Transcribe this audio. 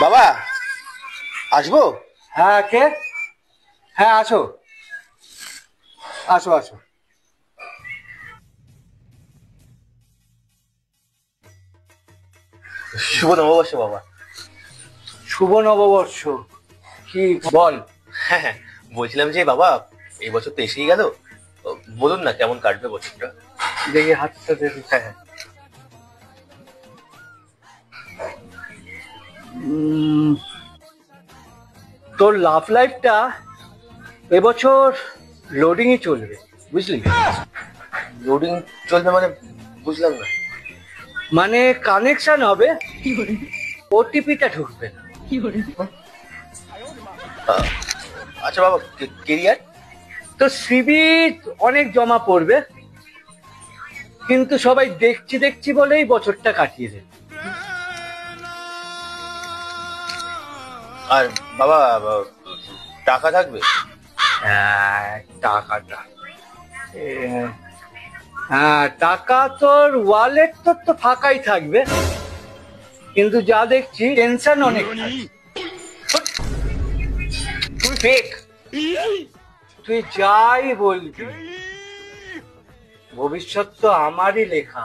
বাবা আসবো? হ্যাঁ, কে? হ্যাঁ, আসো আসো আসো। শুভ নববর্ষ বাবা। শুভ নববর্ষ। কি বল? হ্যাঁ হ্যাঁ, বলছিলাম যে বাবা এই বছর তো এসেই গেল, বলুন না কেমন কাটবে বছরটা। দেখি হাতটা দেখি। হ্যাঁ হ্যাঁ। তোর লাভ লাইফটা এবছর লোডিংই চলবে, বুঝলি? লোডিং চলবে মানে বুঝলাম না। মানে কানেকশন হবে, ওটিপিটা ঢুকবে না। আচ্ছা বাবা, কেরিয়ার? তো সিভি অনেক জমা পড়বে, কিন্তু সবাই দেখছি দেখছি বলেই বছরটা কাটিয়ে দেবে। আর বাবা টাকা থাকবে? টাকাটা, হ্যাঁ টাকা তোর ওয়ালেট তোর তো ফাঁকাই থাকবে, কিন্তু যা দেখছি টেনশন অনেক থাকছে। তুই ফেক। তুই যাই বলবি, ভবিষ্যৎ তো আমারই লেখা।